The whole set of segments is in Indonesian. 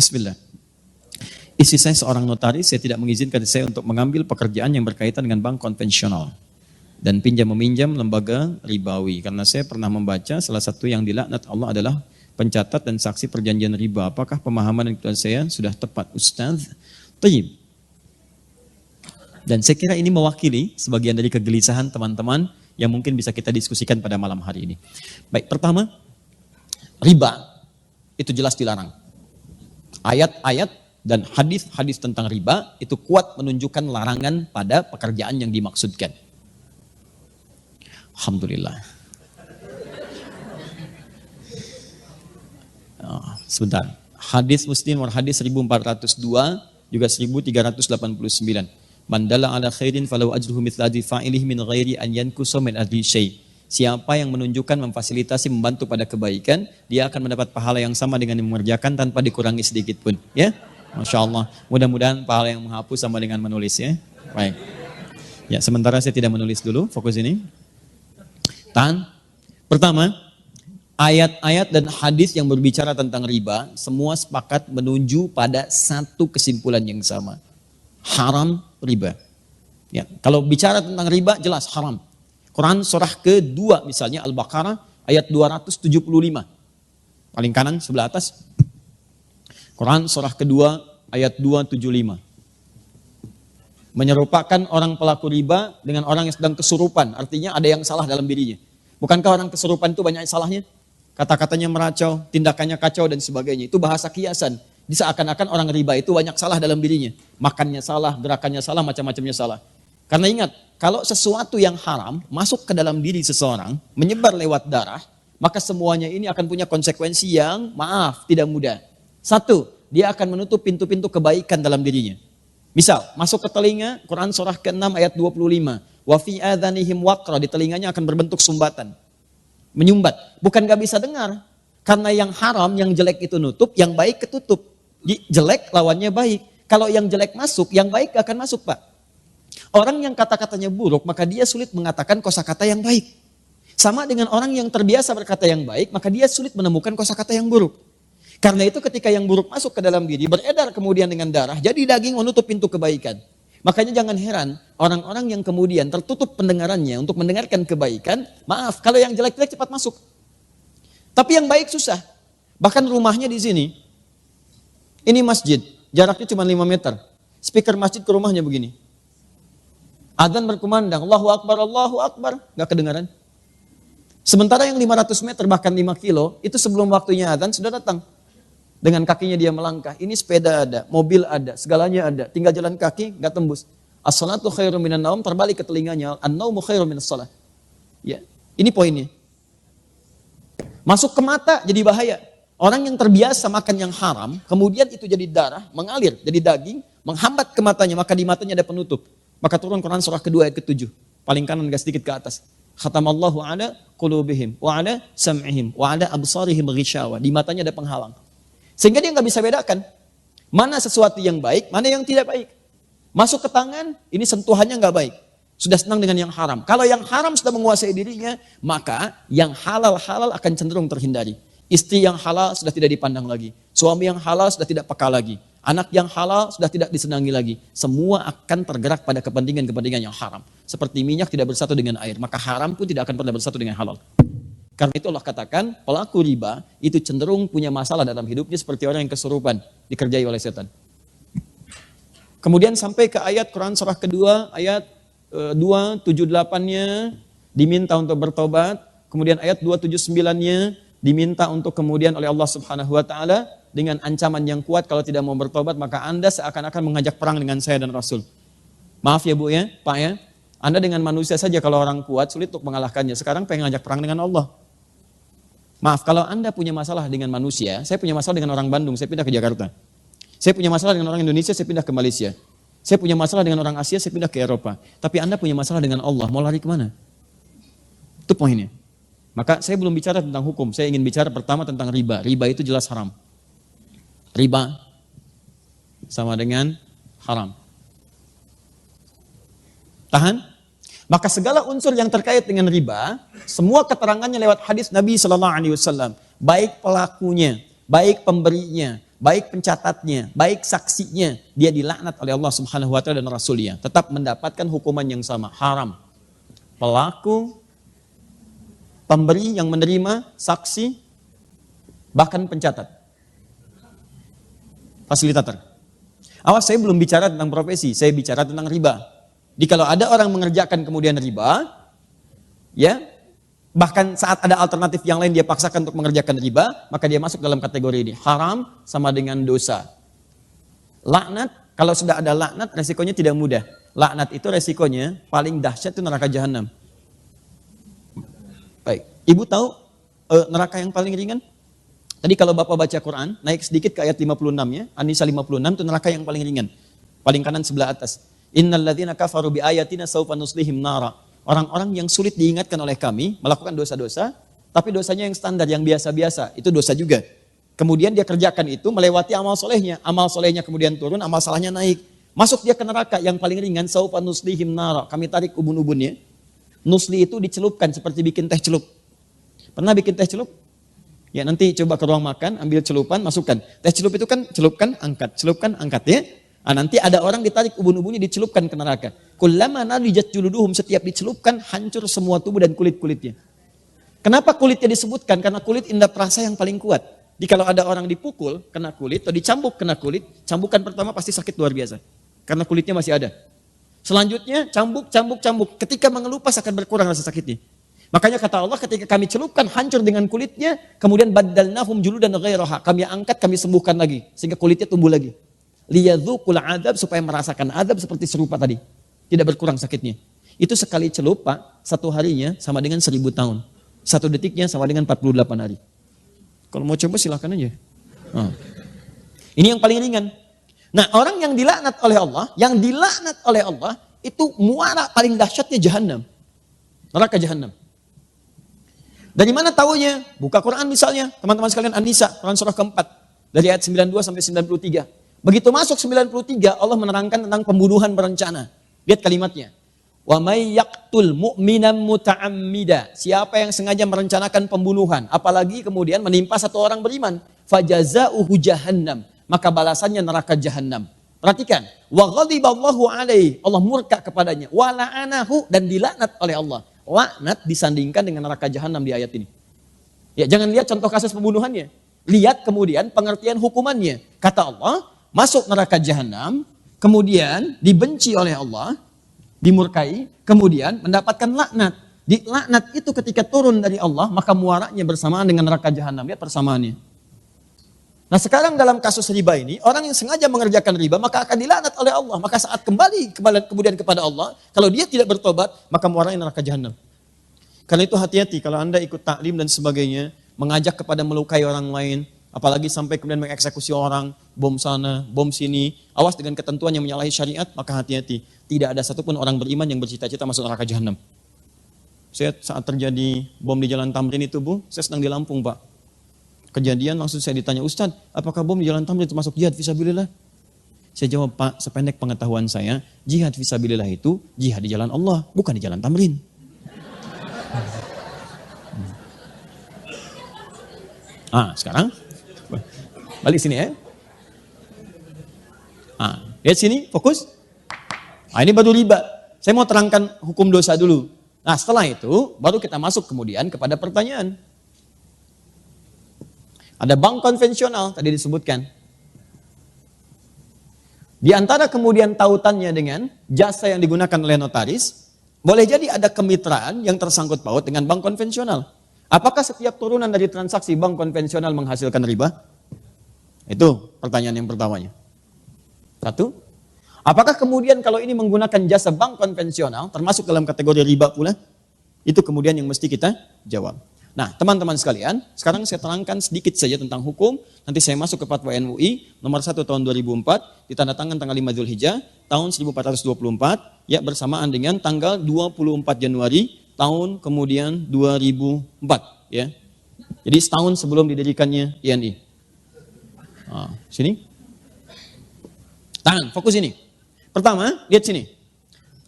Bismillah. Istri saya seorang notaris, saya tidak mengizinkan saya untuk mengambil pekerjaan yang berkaitan dengan bank konvensional dan pinjam-meminjam lembaga ribawi. Karena saya pernah membaca salah satu yang dilaknat Allah adalah pencatat dan saksi perjanjian riba. Apakah pemahaman dan saya sudah tepat, Ustaz? Tayyib. Dan saya kira ini mewakili sebagian dari kegelisahan teman-teman yang mungkin bisa kita diskusikan pada malam hari ini. Baik, pertama, riba itu jelas dilarang. Ayat-ayat dan hadis-hadis tentang riba itu kuat menunjukkan larangan pada pekerjaan yang dimaksudkan. Alhamdulillah. Sebentar. Hadis Muslim hadis 1402 juga 1389. Man dalla ala khairin falau ajruhu mithla ajri fa'ilihi min ghairi an yankusa min ajri syai'. Siapa yang menunjukkan, memfasilitasi, membantu pada kebaikan, dia akan mendapat pahala yang sama dengan yang mengerjakan tanpa dikurangi sedikit pun. Ya, Masya Allah. Mudah-mudahan pahala yang menghapus sama dengan menulis ya. Baik. Ya, sementara saya tidak menulis dulu, fokus ini. Tahan. Pertama, ayat-ayat dan hadis yang berbicara tentang riba, semua sepakat menuju pada satu kesimpulan yang sama. Haram riba. Ya, kalau bicara tentang riba, jelas haram. Quran surah kedua misalnya Al-Baqarah ayat 275. Paling kanan sebelah atas. Quran surah kedua ayat 275. Menyerupakan orang pelaku riba dengan orang yang sedang kesurupan. Artinya ada yang salah dalam dirinya. Bukankah orang kesurupan itu banyak salahnya? Kata-katanya meracau, tindakannya kacau dan sebagainya. Itu bahasa kiasan. Seakan-akan orang riba itu banyak salah dalam dirinya. Makannya salah, gerakannya salah, macam-macamnya salah. Karena ingat, kalau sesuatu yang haram masuk ke dalam diri seseorang, menyebar lewat darah, maka semuanya ini akan punya konsekuensi yang maaf, tidak mudah. Satu, dia akan menutup pintu-pintu kebaikan dalam dirinya. Misal, masuk ke telinga, Quran surah ke-6 ayat 25. Wa fi adhanihim waqra, di telinganya akan berbentuk sumbatan. Menyumbat. Bukan gak bisa dengar. Karena yang haram, yang jelek itu nutup, yang baik ketutup. Jelek lawannya baik. Kalau yang jelek masuk, yang baik gak akan masuk, Pak. Orang yang kata-katanya buruk, maka dia sulit mengatakan kosakata yang baik. Sama dengan orang yang terbiasa berkata yang baik, maka dia sulit menemukan kosakata yang buruk. Karena itu ketika yang buruk masuk ke dalam diri, beredar kemudian dengan darah, jadi daging menutup pintu kebaikan. Makanya jangan heran, orang-orang yang kemudian tertutup pendengarannya untuk mendengarkan kebaikan, maaf, kalau yang jelek-jelek cepat masuk. Tapi yang baik susah. Bahkan rumahnya di sini, ini masjid, jaraknya cuma 5 meter. Speaker masjid ke rumahnya begini. Adzan berkumandang, Allahu Akbar, gak kedengaran. Sementara yang 500 meter bahkan 5 kilo, itu sebelum waktunya adzan sudah datang. Dengan kakinya dia melangkah, ini sepeda ada, mobil ada, segalanya ada. Tinggal jalan kaki, gak tembus. As-salatu khairu minan naum, terbalik ke telinganya, an-naumu khairu minas salah. Ya, ini poinnya. Masuk ke mata jadi bahaya. Orang yang terbiasa makan yang haram, kemudian itu jadi darah, mengalir, jadi daging, menghambat ke matanya, maka di matanya ada penutup. Maka turun Quran surah kedua ayat ke-7. Paling kanan agak sedikit ke atas. Khatamallahu ala qulubihim wa ala sam'ihim wa ala absarihim ghishawa. Di matanya ada penghalang. Sehingga dia nggak bisa bedakan mana sesuatu yang baik, mana yang tidak baik. Masuk ke tangan, ini sentuhannya nggak baik. Sudah senang dengan yang haram. Kalau yang haram sudah menguasai dirinya, maka yang halal-halal akan cenderung terhindari. Istri yang halal sudah tidak dipandang lagi. Suami yang halal sudah tidak peka lagi. Anak yang halal sudah tidak disenangi lagi. Semua akan tergerak pada kepentingan-kepentingan yang haram. Seperti minyak tidak bersatu dengan air, maka haram pun tidak akan pernah bersatu dengan halal. Karena itu Allah katakan, pelaku riba itu cenderung punya masalah dalam hidupnya seperti orang yang kesurupan, dikerjai oleh setan. Kemudian sampai ke ayat Quran surah kedua, ayat 278-nya diminta untuk bertobat. Kemudian ayat 279-nya diminta untuk kemudian oleh Allah Subhanahu wa taala dengan ancaman yang kuat, kalau tidak mau bertobat maka Anda seakan-akan mengajak perang dengan saya dan Rasul. Maaf ya Bu ya, Pak ya. Anda dengan manusia saja kalau orang kuat sulit untuk mengalahkannya. Sekarang pengen ngajak perang dengan Allah. Maaf, kalau Anda punya masalah dengan manusia, saya punya masalah dengan orang Bandung, saya pindah ke Jakarta. Saya punya masalah dengan orang Indonesia, saya pindah ke Malaysia. Saya punya masalah dengan orang Asia, saya pindah ke Eropa. Tapi Anda punya masalah dengan Allah, mau lari kemana? Itu poinnya. Maka saya belum bicara tentang hukum, saya ingin bicara pertama tentang riba. Riba itu jelas haram. Riba sama dengan haram. Tahan. Maka segala unsur yang terkait dengan riba, semua keterangannya lewat hadis Nabi SAW. Baik pelakunya, baik pemberinya, baik pencatatnya, baik saksinya, dia dilaknat oleh Allah Subhanahu wa taala dan Rasulnya, tetap mendapatkan hukuman yang sama, haram. Pelaku, pemberi yang menerima, saksi, bahkan pencatat, fasilitator. Awas, saya belum bicara tentang profesi, saya bicara tentang riba. Jadi kalau ada orang mengerjakan kemudian riba, ya, bahkan saat ada alternatif yang lain dia paksakan untuk mengerjakan riba, maka dia masuk dalam kategori ini. Haram sama dengan dosa. Laknat, kalau sudah ada laknat, resikonya tidak mudah. Laknat itu resikonya paling dahsyat itu neraka jahanam. Baik, ibu tahu neraka yang paling ringan? Tadi kalau bapak baca Quran, naik sedikit ke ayat 56 ya, An-Nisa 56 itu neraka yang paling ringan. Paling kanan sebelah atas. Innal ladzina kafaru bi ayatina sawfa nuslihim nara. Orang-orang yang sulit diingatkan oleh kami melakukan dosa-dosa, tapi dosanya yang standar, yang biasa-biasa, itu dosa juga. Kemudian dia kerjakan itu melewati amal solehnya kemudian turun, amal salahnya naik. Masuk dia ke neraka yang paling ringan, sawfa nuslihim nara. Kami tarik ubun-ubunnya. Nusli itu dicelupkan seperti bikin teh celup. Pernah bikin teh celup? Ya nanti coba ke ruang makan, ambil celupan, masukkan. Teh celup itu kan celupkan, angkat ya. Nah, nanti ada orang ditarik ubun-ubunnya dicelupkan ke neraka. Kullama nadijat juluduhum, setiap dicelupkan hancur semua tubuh dan kulit-kulitnya. Kenapa kulitnya disebutkan? Karena kulit indera perasa yang paling kuat. Jadi kalau ada orang dipukul kena kulit atau dicambuk kena kulit, cambukan pertama pasti sakit luar biasa. Karena kulitnya masih ada. Selanjutnya cambuk. Ketika mengelupas akan berkurang rasa sakitnya. Makanya kata Allah, ketika kami celupkan hancur dengan kulitnya, kemudian baddalnahum juludan ghairaha. Kami angkat, kami sembuhkan lagi sehingga kulitnya tumbuh lagi. Liyadzuqul adzab, supaya merasakan azab seperti serupa tadi. Tidak berkurang sakitnya. Itu sekali celup Pak, satu harinya sama dengan 1000 tahun. Satu detiknya sama dengan 48 hari. Kalau mau coba silakan aja. Ini yang paling ringan. Nah, orang yang dilaknat oleh Allah, itu muara paling dahsyatnya jahanam. Neraka jahanam. Dari mana taunya? Buka Quran misalnya, teman-teman sekalian, An-Nisa, Quran surah keempat, dari ayat 92 sampai 93. Begitu masuk 93, Allah menerangkan tentang pembunuhan berencana. Lihat kalimatnya. Wa may yaqtul mu'minan muta'ammida. Siapa yang sengaja merencanakan pembunuhan, apalagi kemudian menimpa satu orang beriman, fajazauhu jahannam, maka balasannya neraka jahanam. Perhatikan, wa ghadiballahu alaihi, Allah murka kepadanya, wa la'anahu, dan dilaknat oleh Allah. Laknat disandingkan dengan neraka jahanam di ayat ini. Ya, jangan lihat contoh kasus pembunuhannya. Lihat kemudian pengertian hukumannya. Kata Allah, masuk neraka jahanam, kemudian dibenci oleh Allah, dimurkai, kemudian mendapatkan laknat. Di laknat itu ketika turun dari Allah, maka muaranya bersamaan dengan neraka jahanam. Lihat persamaannya. Nah, sekarang dalam kasus riba ini, orang yang sengaja mengerjakan riba, maka akan dilaknat oleh Allah. Maka saat kembali kemudian kepada Allah, kalau dia tidak bertobat, maka muaranya neraka jahanam. Karena itu hati-hati kalau Anda ikut taklim dan sebagainya, mengajak kepada melukai orang lain, apalagi sampai kemudian mengeksekusi orang, bom sana, bom sini, awas dengan ketentuan yang menyalahi syariat, maka hati-hati. Tidak ada satupun orang beriman yang bercita-cita masuk neraka jahanam. Saya saat terjadi bom di Jalan Tamrin itu, Bu, saya sedang di Lampung, Pak. Kejadian langsung saya ditanya, Ustadz, apakah bom di Jalan Tamrin termasuk jihad fisabilillah? Saya jawab, Pak, sependek pengetahuan saya, jihad fisabilillah itu jihad di jalan Allah, bukan di Jalan Tamrin. Sekarang balik sini ya. Lihat sini, fokus. Ini baru riba. Saya mau terangkan hukum dosa dulu. Nah, setelah itu baru kita masuk kemudian kepada pertanyaan. Ada bank konvensional tadi disebutkan. Di antara kemudian tautannya dengan jasa yang digunakan oleh notaris, boleh jadi ada kemitraan yang tersangkut paut dengan bank konvensional. Apakah setiap turunan dari transaksi bank konvensional menghasilkan riba? Itu pertanyaan yang pertamanya. Satu, apakah kemudian kalau ini menggunakan jasa bank konvensional termasuk dalam kategori riba pula? Itu kemudian yang mesti kita jawab. Nah, teman-teman sekalian, sekarang saya terangkan sedikit saja tentang hukum. Nanti saya masuk ke Fatwa MUI nomor 1 tahun 2004, ditandatangan tanggal 5 Dzulhijjah tahun 1424, ya bersamaan dengan tanggal 24 Januari tahun kemudian 2004, ya. Jadi setahun sebelum didirikannya INI. Sini. Tahan, fokus ini. Pertama, lihat sini.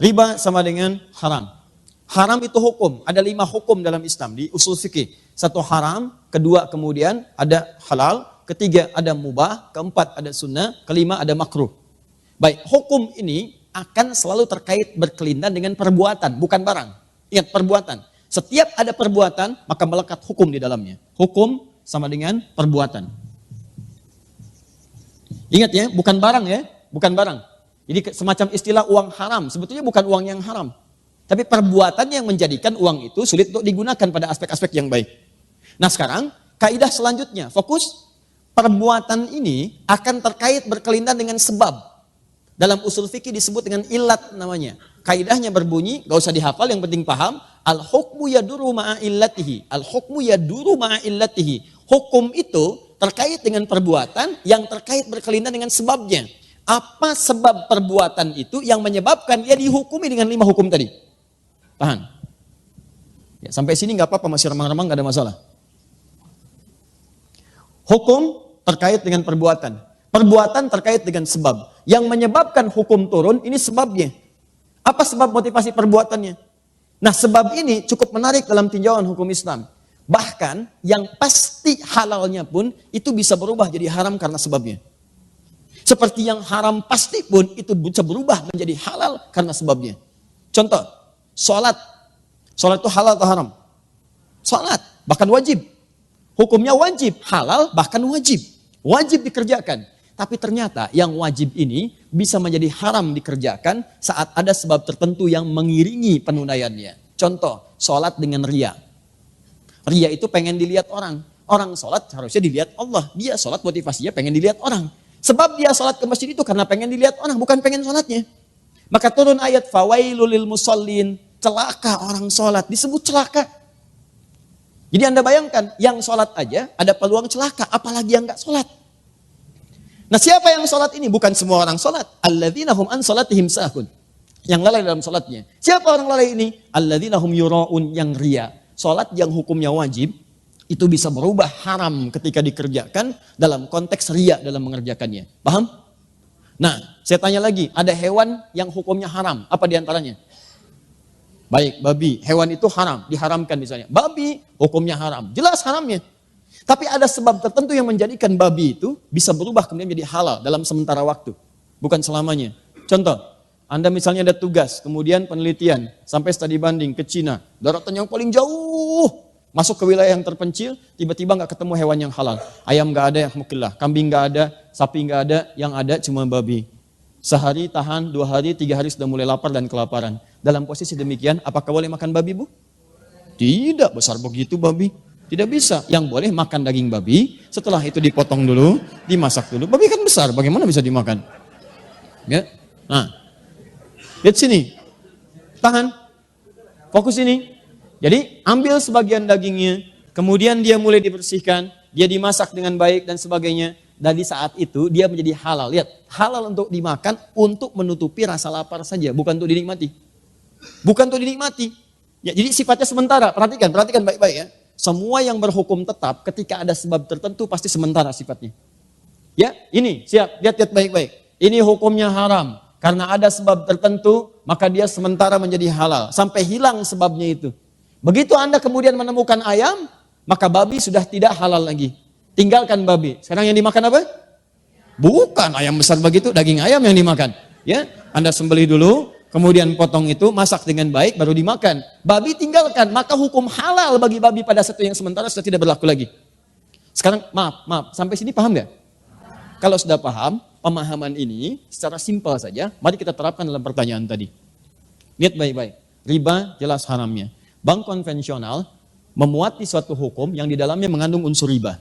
Riba sama dengan haram. Haram itu hukum, ada 5 hukum dalam Islam di usul fikih. 1 haram, kedua kemudian ada halal, ketiga ada mubah, keempat ada sunnah, kelima ada makruh. Baik, hukum ini akan selalu terkait berkelindan dengan perbuatan, bukan barang. Ingat, perbuatan. Setiap ada perbuatan, maka melekat hukum di dalamnya. Hukum sama dengan perbuatan. Ingat ya, bukan barang ya, bukan barang. Jadi semacam istilah uang haram, sebetulnya bukan uang yang haram. Tapi perbuatan yang menjadikan uang itu sulit untuk digunakan pada aspek-aspek yang baik. Nah sekarang, kaidah selanjutnya, fokus. Perbuatan ini akan terkait berkelindan dengan sebab. Dalam usul fikih disebut dengan ilat namanya. Kaidahnya berbunyi, gak usah dihafal, yang penting paham. Al-hukmu yaduru ma'a illatihi. Al-hukmu yaduru ma'a illatihi. Hukum itu terkait dengan perbuatan yang terkait berkelindan dengan sebabnya. Apa sebab perbuatan itu yang menyebabkan dia dihukumi dengan 5 hukum tadi? Tahan. Ya, sampai sini gak apa-apa, masih remang-remang, gak ada masalah. Hukum terkait dengan perbuatan. Perbuatan terkait dengan sebab. Yang menyebabkan hukum turun, ini sebabnya. Apa sebab motivasi perbuatannya? Nah sebab ini cukup menarik dalam tinjauan hukum Islam. Bahkan yang pasti halalnya pun itu bisa berubah jadi haram karena sebabnya. Seperti yang haram pasti pun itu bisa berubah menjadi halal karena sebabnya. Contoh, sholat. Sholat itu halal atau haram? Sholat, bahkan wajib. Hukumnya wajib, halal bahkan wajib. Wajib dikerjakan. Tapi ternyata yang wajib ini bisa menjadi haram dikerjakan saat ada sebab tertentu yang mengiringi penunaiannya. Contoh, sholat dengan ria. Ria itu pengen dilihat orang. Orang sholat harusnya dilihat Allah. Dia sholat motivasinya pengen dilihat orang. Sebab dia sholat ke masjid itu karena pengen dilihat orang, bukan pengen sholatnya. Maka turun ayat fawailul lil musallin, celaka orang sholat, disebut celaka. Jadi Anda bayangkan, yang sholat aja ada peluang celaka, apalagi yang gak sholat. Nah siapa yang sholat ini? Bukan semua orang sholat. Alladzina hum an sholatihim sahun. Yang lalai dalam sholatnya. Siapa orang lalai ini? Alladzina hum yura'un, yang ria. Sholat yang hukumnya wajib, itu bisa berubah haram ketika dikerjakan dalam konteks ria dalam mengerjakannya. Paham? Nah, saya tanya lagi, ada hewan yang hukumnya haram. Apa diantaranya? Baik, babi. Hewan itu haram, diharamkan misalnya. Babi, hukumnya haram. Jelas haramnya. Tapi ada sebab tertentu yang menjadikan babi itu bisa berubah kemudian menjadi halal dalam sementara waktu. Bukan selamanya. Contoh, Anda misalnya ada tugas, kemudian penelitian, sampai studi banding ke Cina. Daratan yang paling jauh. Masuk ke wilayah yang terpencil, tiba-tiba gak ketemu hewan yang halal. Ayam gak ada, alhamdulillah. Kambing gak ada, sapi gak ada, yang ada cuma babi. Sehari tahan, 2 hari, 3 hari sudah mulai lapar dan kelaparan. Dalam posisi demikian, apakah boleh makan babi, Bu? Tidak, besar begitu babi. Tidak bisa. Yang boleh makan daging babi, setelah itu dipotong dulu, dimasak dulu. Babi kan besar, bagaimana bisa dimakan? Ya. Nah, lihat sini. Tahan. Fokus ini. Jadi, ambil sebagian dagingnya, kemudian dia mulai dibersihkan, dia dimasak dengan baik dan sebagainya. Dari saat itu dia menjadi halal. Lihat, halal untuk dimakan untuk menutupi rasa lapar saja, bukan untuk dinikmati. Bukan untuk dinikmati. Ya, jadi sifatnya sementara. Perhatikan baik-baik ya. Semua yang berhukum tetap ketika ada sebab tertentu pasti sementara sifatnya. Ya, ini siap, lihat baik-baik. Ini hukumnya haram. Karena ada sebab tertentu, maka dia sementara menjadi halal. Sampai hilang sebabnya itu. Begitu Anda kemudian menemukan ayam, maka babi sudah tidak halal lagi. Tinggalkan babi. Sekarang yang dimakan apa? Bukan ayam besar begitu, daging ayam yang dimakan. Ya, Anda sembelih dulu, kemudian potong itu, masak dengan baik, baru dimakan. Babi tinggalkan, maka hukum halal bagi babi pada satu yang sementara sudah tidak berlaku lagi. Sekarang, maaf, sampai sini paham gak? Kalau sudah paham, pemahaman ini secara simpel saja, mari kita terapkan dalam pertanyaan tadi. Lihat baik-baik, riba jelas haramnya. Bank konvensional memuati suatu hukum yang di dalamnya mengandung unsur riba.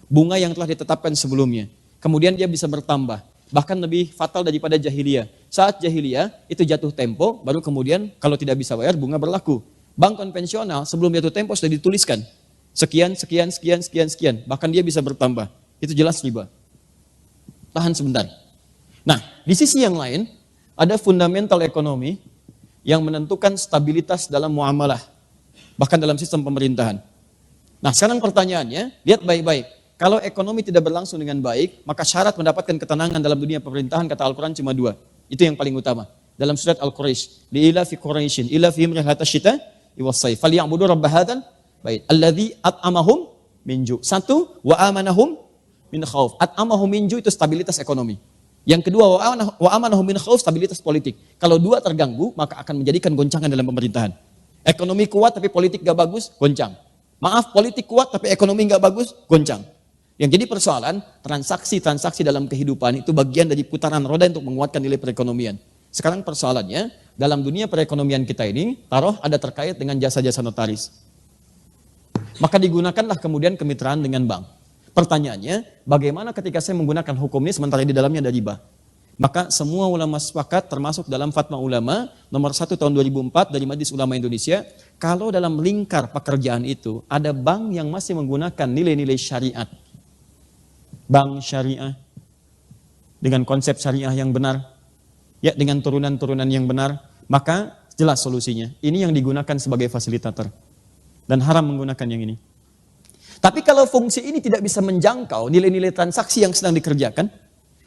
Bunga yang telah ditetapkan sebelumnya. Kemudian dia bisa bertambah. Bahkan lebih fatal daripada jahiliyah. Saat jahiliyah itu jatuh tempo, baru kemudian kalau tidak bisa bayar bunga berlaku. Bank konvensional sebelum jatuh tempo sudah dituliskan. Sekian. Bahkan dia bisa bertambah. Itu jelas riba. Tahan sebentar. Nah, di sisi yang lain, ada fundamental ekonomi yang menentukan stabilitas dalam muamalah. Bahkan dalam sistem pemerintahan. Nah, sekarang pertanyaannya, lihat baik-baik. Kalau ekonomi tidak berlangsung dengan baik, maka syarat mendapatkan ketenangan dalam dunia pemerintahan, kata Al-Quran cuma 2. Itu yang paling utama. Dalam surat Al-Quraisy, li'ila fi Quraisyin, ila fihim rihlatas syita iwas-sayf, falyabudu rabb hadzal bait, alladzi at'amahum min ju'. 1, wa amanahum min khauf. At'amahum min ju' itu stabilitas ekonomi. Yang kedua, wa amanahum min khauf, stabilitas politik. Kalau dua terganggu, maka akan menjadikan goncangan dalam pemerintahan. Ekonomi kuat tapi politik gak bagus, goncang. Maaf, politik kuat tapi ekonomi gak bagus, goncang. Yang jadi persoalan, transaksi-transaksi dalam kehidupan itu bagian dari putaran roda untuk menguatkan nilai perekonomian. Sekarang persoalannya, dalam dunia perekonomian kita ini, taruh ada terkait dengan jasa-jasa notaris. Maka digunakanlah kemudian kemitraan dengan bank. Pertanyaannya, bagaimana ketika saya menggunakan hukum ini sementara di dalamnya ada riba? Maka semua ulama sepakat termasuk dalam fatwa ulama nomor 1 tahun 2004 dari Majelis Ulama Indonesia, kalau dalam lingkar pekerjaan itu ada bank yang masih menggunakan nilai-nilai syariat, bank syariah dengan konsep syariah yang benar, ya dengan turunan-turunan yang benar, maka jelas solusinya. Ini yang digunakan sebagai fasilitator. Dan haram menggunakan yang ini. Tapi kalau fungsi ini tidak bisa menjangkau nilai-nilai transaksi yang sedang dikerjakan,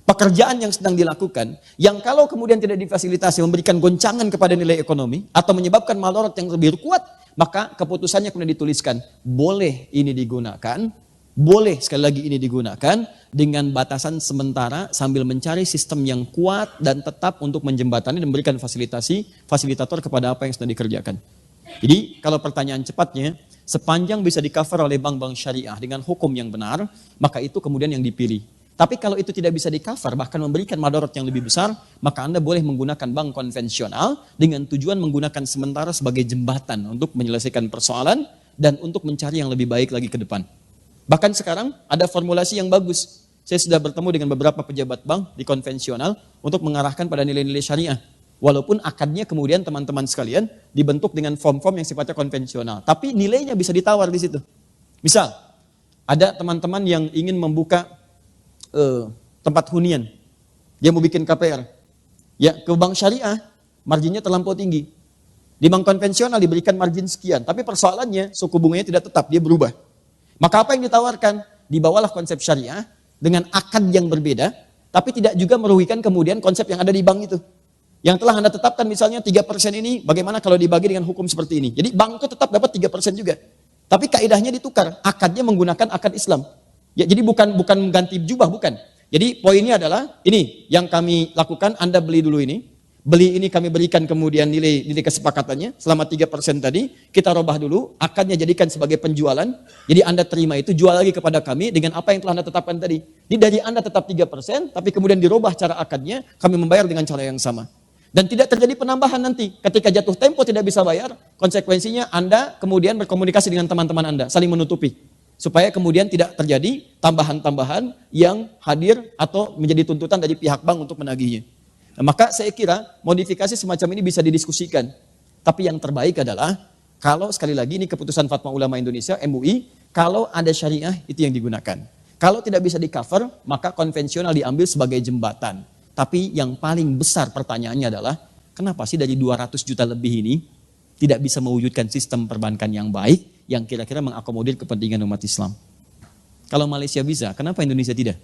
pekerjaan yang sedang dilakukan, yang kalau kemudian tidak difasilitasi memberikan goncangan kepada nilai ekonomi, atau menyebabkan malorot yang lebih kuat, maka keputusannya kemudian dituliskan, boleh ini digunakan, boleh sekali lagi ini digunakan dengan batasan sementara sambil mencari sistem yang kuat dan tetap untuk menjembatani dan memberikan fasilitator kepada apa yang sedang dikerjakan. Jadi kalau pertanyaan cepatnya, sepanjang bisa di-cover oleh bank-bank syariah dengan hukum yang benar, maka itu kemudian yang dipilih. Tapi kalau itu tidak bisa di-cover, bahkan memberikan madarat yang lebih besar, maka Anda boleh menggunakan bank konvensional dengan tujuan menggunakan sementara sebagai jembatan untuk menyelesaikan persoalan dan untuk mencari yang lebih baik lagi ke depan. Bahkan sekarang ada formulasi yang bagus. Saya sudah bertemu dengan beberapa pejabat bank di konvensional untuk mengarahkan pada nilai-nilai syariah. Walaupun akadnya kemudian teman-teman sekalian dibentuk dengan form-form yang sifatnya konvensional. Tapi nilainya bisa ditawar di situ. Misal, ada teman-teman yang ingin membuka tempat hunian. Dia mau bikin KPR. Ya, ke bank syariah, marginnya terlampau tinggi. Di bank konvensional diberikan margin sekian. Tapi persoalannya, suku bunganya tidak tetap, dia berubah. Maka apa yang ditawarkan? Dibawalah konsep syariah dengan akad yang berbeda, tapi tidak juga merugikan kemudian konsep yang ada di bank itu. Yang telah Anda tetapkan misalnya 3% ini, bagaimana kalau dibagi dengan hukum seperti ini? Jadi bank itu tetap dapat 3% juga. Tapi kaidahnya ditukar, akadnya menggunakan akad Islam. Ya, jadi bukan ganti jubah, bukan. Jadi poinnya adalah, ini yang kami lakukan, Anda beli dulu ini. Beli ini kami berikan kemudian nilai kesepakatannya, selama 3% tadi, kita robah dulu, akadnya jadikan sebagai penjualan. Jadi Anda terima itu, jual lagi kepada kami dengan apa yang telah Anda tetapkan tadi. Jadi dari Anda tetap 3%, tapi kemudian dirobah cara akadnya, kami membayar dengan cara yang sama. Dan tidak terjadi penambahan nanti. Ketika jatuh tempo tidak bisa bayar, konsekuensinya Anda kemudian berkomunikasi dengan teman-teman Anda, saling menutupi. Supaya kemudian tidak terjadi tambahan-tambahan yang hadir atau menjadi tuntutan dari pihak bank untuk menagihnya. Nah, maka saya kira modifikasi semacam ini bisa didiskusikan. Tapi yang terbaik adalah, kalau sekali lagi ini keputusan Fatwa Ulama Indonesia, MUI, kalau ada syariah itu yang digunakan. Kalau tidak bisa di-cover, maka konvensional diambil sebagai jembatan. Tapi yang paling besar pertanyaannya adalah, kenapa sih dari 200 juta lebih ini tidak bisa mewujudkan sistem perbankan yang baik yang kira-kira mengakomodir kepentingan umat Islam? Kalau Malaysia bisa, kenapa Indonesia tidak?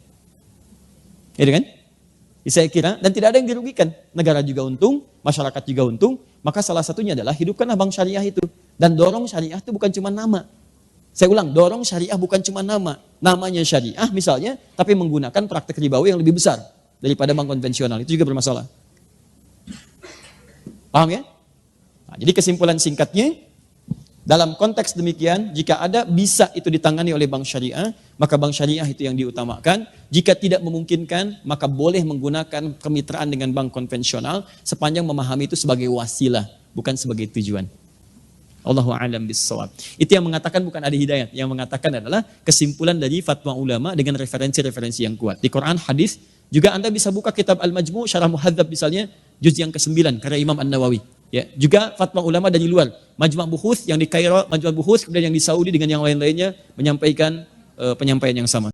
Ya kan? Saya kira, dan tidak ada yang dirugikan. Negara juga untung, masyarakat juga untung, maka salah satunya adalah hidupkanlah bank syariah itu. Dan dorong syariah itu bukan cuma nama. Saya ulang, dorong syariah bukan cuma nama. Namanya syariah misalnya, tapi menggunakan praktek ribawi yang lebih besar daripada bank konvensional. Itu juga bermasalah. Paham ya? Nah, jadi kesimpulan singkatnya, dalam konteks demikian, jika ada bisa itu ditangani oleh bank syariah, maka bank syariah itu yang diutamakan. Jika tidak memungkinkan, maka boleh menggunakan kemitraan dengan bank konvensional sepanjang memahami itu sebagai wasilah, bukan sebagai tujuan. Allahu a'lam bissawab. Itu yang mengatakan bukan Adi Hidayat, yang mengatakan adalah kesimpulan dari fatwa ulama dengan referensi-referensi yang kuat. Di Quran, hadis, juga Anda bisa buka kitab Al-Majmu' Syarah Muhadzab misalnya, juz yang ke-9 karya Imam An-Nawawi. Ya, juga fatwa ulama dari luar, Majma' Buhuth yang di Kairo, Majma' Buhuth kemudian yang di Saudi dengan yang lain-lainnya menyampaikan penyampaian yang sama.